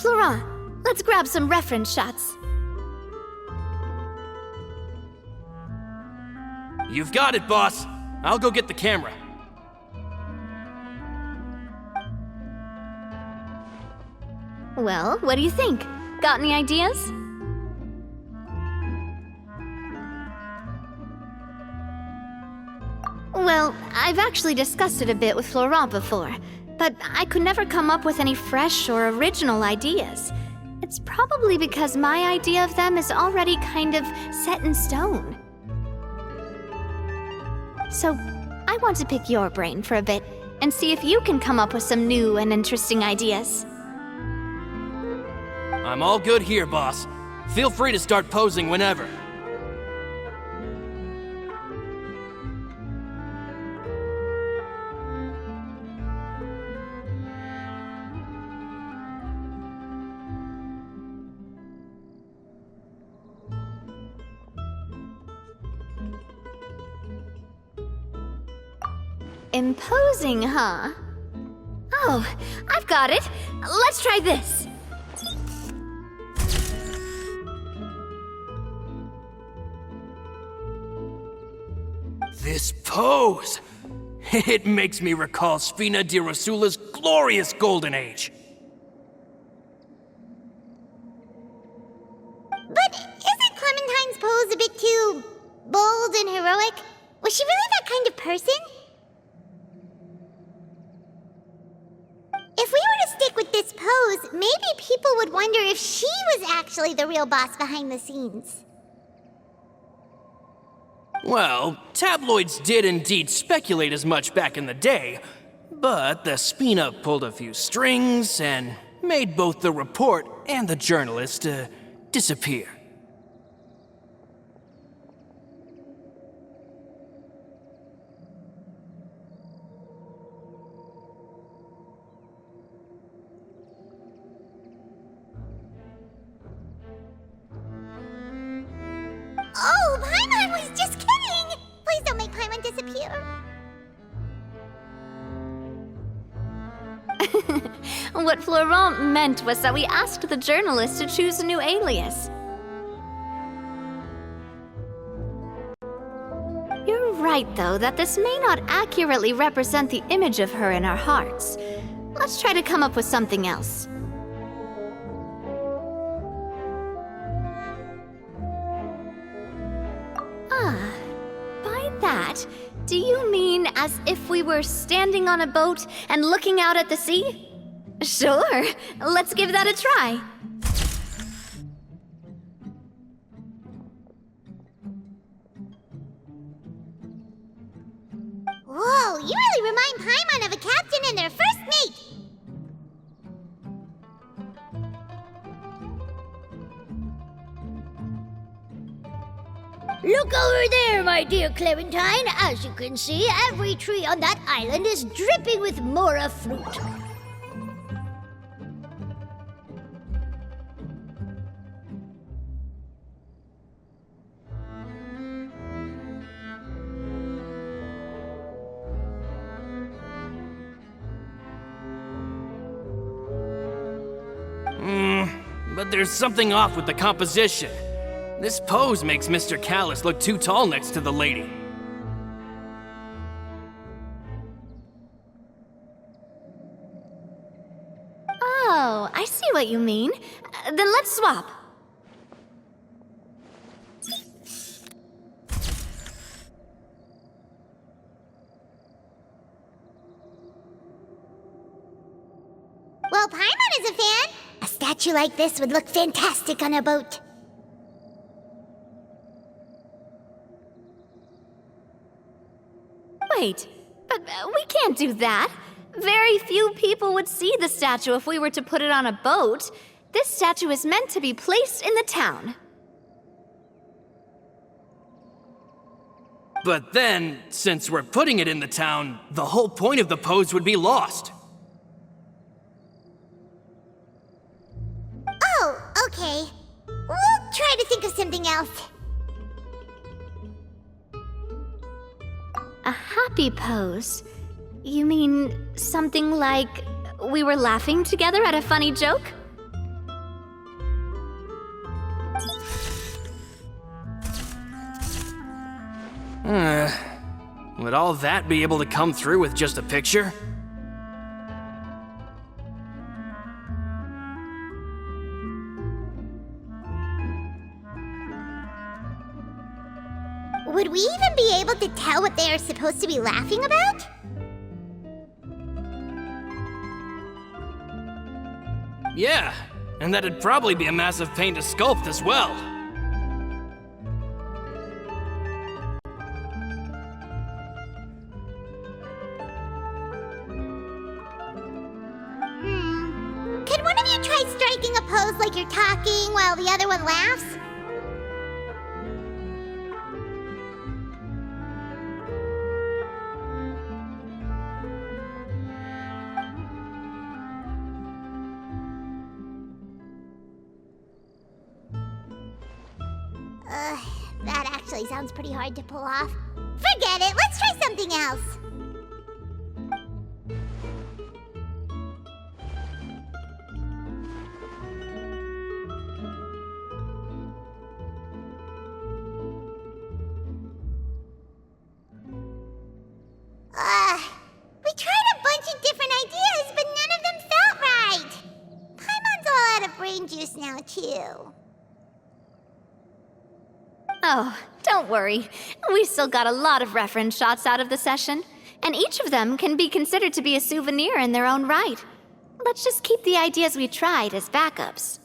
Florent, let's grab some reference shots. You've got it, boss. I'll go get the camera. Well, what do you think? Got any ideas? Well, I've actually discussed it a bit with Florent before, but I could never come up with any fresh or original ideas. It's probably because my idea of them is already kind of set in stone. So, I want to pick your brain for a bit and see if you can come up with some new and interesting ideas. I'm all good here, boss. Feel free to start posing whenever. Imposing, huh? Oh, I've got it. Let's try this. This pose! It makes me recall Spina di Rosula's glorious golden age. But isn't Clementine's pose a bit too bold and heroic? Was she really that kind of person? If we were to stick with this pose, maybe people would wonder if she was actually the real boss behind the scenes. Well, tabloids did indeed speculate as much back in the day, but the Spina pulled a few strings and made both the report and the journalist disappear. Oh, Paimon was just kidding! Please don't make Paimon disappear. What Florent meant was that we asked the journalist to choose a new alias. You're right, though, that this may not accurately represent the image of her in our hearts. Let's try to come up with something else. By that, do you mean as if we were standing on a boat and looking out at the sea? Sure, let's give that a try. Whoa, you really remind Paimon of a captain and their first mate! Look over there, my dear Clementine. As you can see, every tree on that island is dripping with mora fruit. But there's something off with the composition. This pose makes Mr. Callus look too tall next to the lady. Oh, I see what you mean. Then let's swap. Well, Paimon is a fan. A statue like this would look fantastic on a boat. Wait, but we can't do that. Very few people would see the statue if we were to put it on a boat. This statue is meant to be placed in the town. But then, since we're putting it in the town, the whole point of the pose would be lost. Oh, okay. We'll try to think of something else. A happy pose? You mean something like we were laughing together at a funny joke? Would all that be able to come through with just a picture? Would we even be able to tell what they are supposed to be laughing about? Yeah, and that'd probably be a massive pain to sculpt as well. Could one of you try striking a pose like you're talking while the other one laughs? That actually sounds pretty hard to pull off. Forget it, let's try something else. We tried a bunch of different ideas, but none of them felt right. Paimon's all out of brain juice now, too. Oh, don't worry. We still got a lot of reference shots out of the session, and each of them can be considered to be a souvenir in their own right. Let's just keep the ideas we tried as backups.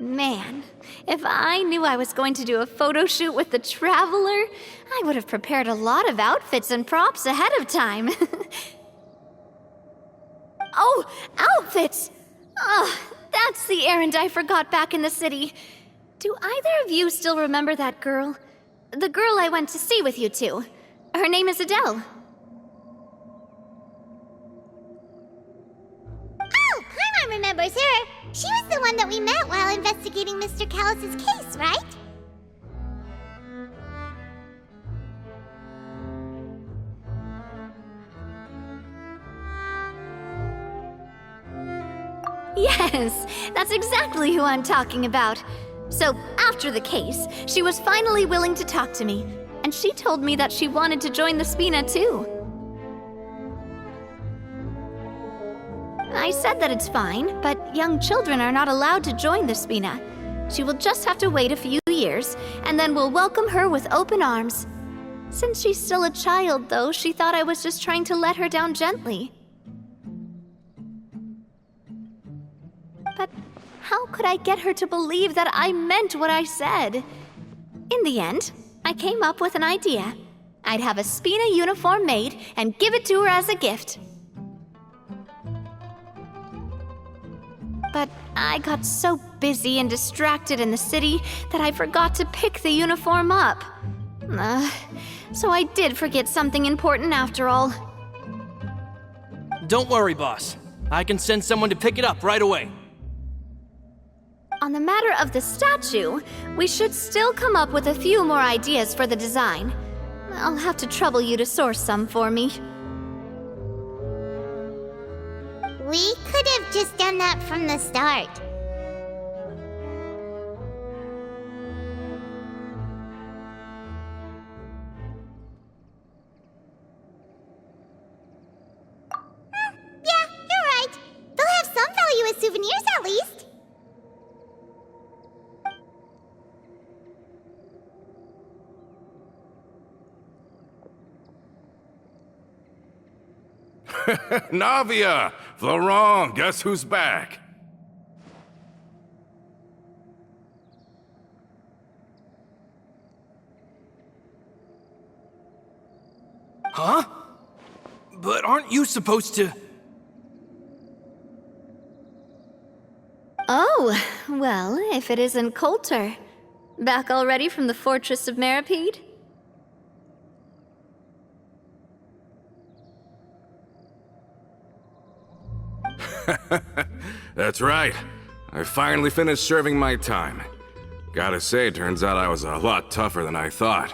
Man, if I knew I was going to do a photo shoot with the Traveler, I would have prepared a lot of outfits and props ahead of time. Oh, outfits! Oh, that's the errand I forgot back in the city. Do either of you still remember that girl? The girl I went to see with you two. Her name is Adele. Oh, Paimon remembers her. She was the one that we met while investigating Mr. Callus's case, right? Yes, that's exactly who I'm talking about. So, after the case, she was finally willing to talk to me, and she told me that she wanted to join the Spina too. I said that it's fine, but young children are not allowed to join the Spina. She will just have to wait a few years, and then we'll welcome her with open arms. Since she's still a child, though, she thought I was just trying to let her down gently. But how could I get her to believe that I meant what I said? In the end, I came up with an idea. I'd have a Spina uniform made and give it to her as a gift. But I got so busy and distracted in the city that I forgot to pick the uniform up. So I did forget something important after all. Don't worry, boss. I can send someone to pick it up right away. On the matter of the statue, we should still come up with a few more ideas for the design. I'll have to trouble you to source some for me. We could have just done that from the start. Yeah, you're right. They'll have some value as souvenirs at least. Navia! Florent, guess who's back? Huh? But aren't you supposed to... Oh, well, if it isn't Coulter. Back already from the Fortress of Meripede? That's right. I finally finished serving my time. Gotta say, turns out I was a lot tougher than I thought.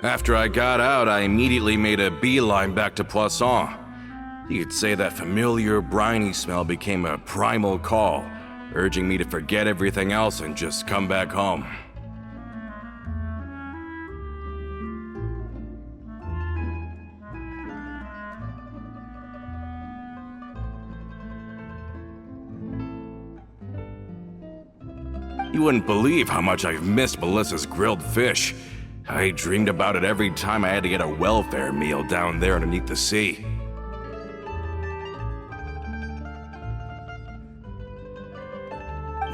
After I got out, I immediately made a beeline back to Poisson. You could say that familiar, briny smell became a primal call, urging me to forget everything else and just come back home. You wouldn't believe how much I've missed Melissa's grilled fish. I dreamed about it every time I had to get a welfare meal down there underneath the sea.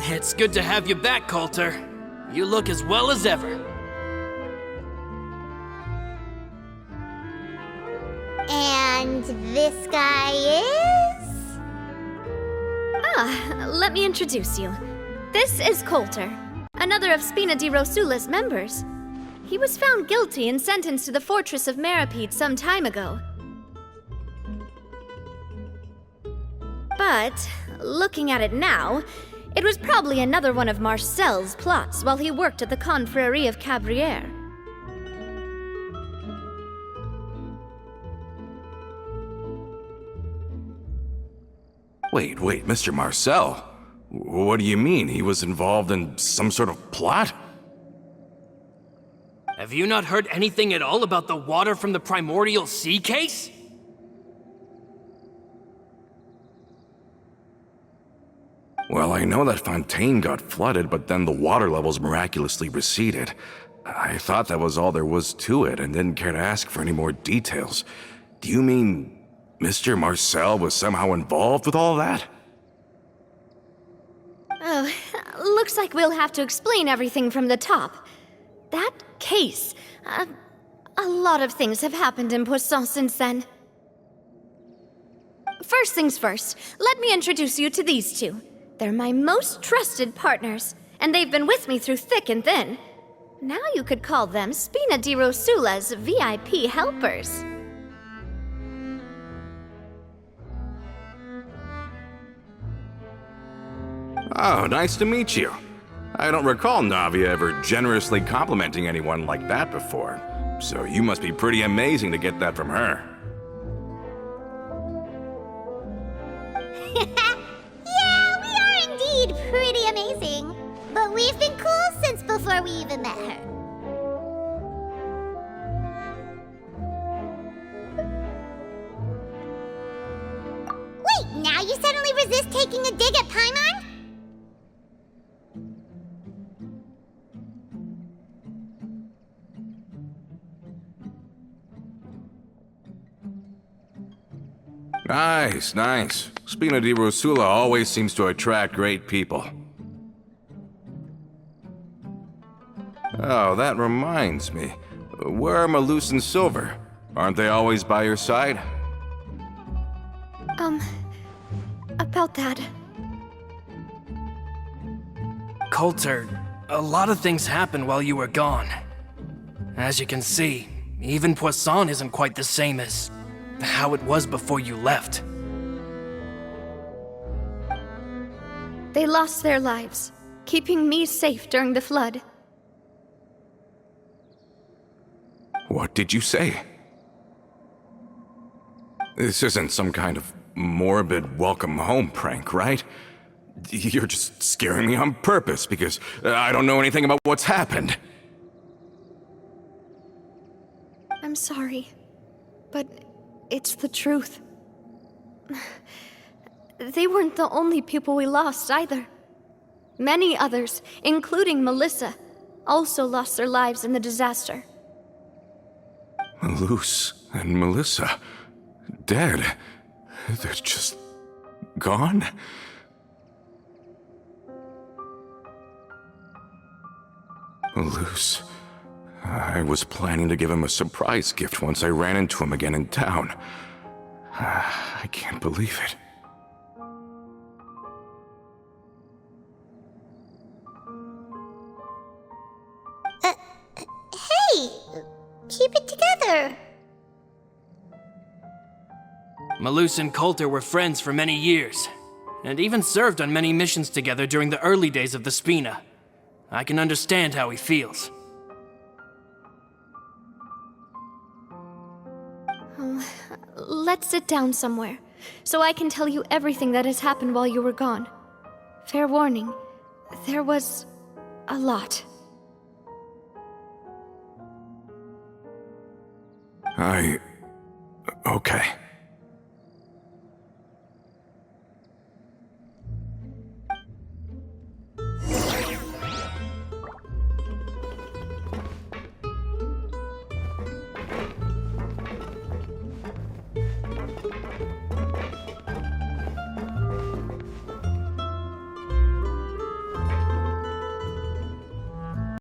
It's good to have you back, Coulter. You look as well as ever. And this guy is? Ah, let me introduce you. This is Coulter, another of Spina di Rosula's members. He was found guilty and sentenced to the Fortress of Meripede some time ago. But, looking at it now, it was probably another one of Marcel's plots while he worked at the Confrérie of Cabrières. Wait, Mr. Marcel? What do you mean? He was involved in some sort of plot? Have you not heard anything at all about the water from the primordial sea case? Well, I know that Fontaine got flooded, but then the water levels miraculously receded. I thought that was all there was to it and didn't care to ask for any more details. Do you mean Mr. Marcel was somehow involved with all that? Oh, looks like we'll have to explain everything from the top. That case, a lot of things have happened in Poisson since then. First things first, let me introduce you to these two. They're my most trusted partners, and they've been with me through thick and thin. Now you could call them Spina di Rosula's VIP helpers. Oh, nice to meet you. I don't recall Navia ever generously complimenting anyone like that before, so you must be pretty amazing to get that from her. Yeah, we are indeed pretty amazing. But we've been cool since before we even met her. Wait, now you suddenly resist taking a dig at Paimon? Nice. Spina di Rosula always seems to attract great people. Oh, that reminds me. Where are Malus and Silver? Aren't they always by your side? About that. Coulter, a lot of things happened while you were gone. As you can see, even Poisson isn't quite the same as how it was before you left. They lost their lives, keeping me safe during the flood. What did you say? This isn't some kind of morbid welcome home prank, right? You're just scaring me on purpose because I don't know anything about what's happened. I'm sorry, but it's the truth. They weren't the only people we lost either. Many others, including Melissa, also lost their lives in the disaster. Malus and Melissa, dead. They're just gone? Malus. I was planning to give him a surprise gift once I ran into him again in town. I can't believe it. Hey! Keep it together! Malus and Coulter were friends for many years, and even served on many missions together during the early days of the Spina. I can understand how he feels. Let's sit down somewhere, so I can tell you everything that has happened while you were gone. Fair warning, there was a lot. Okay.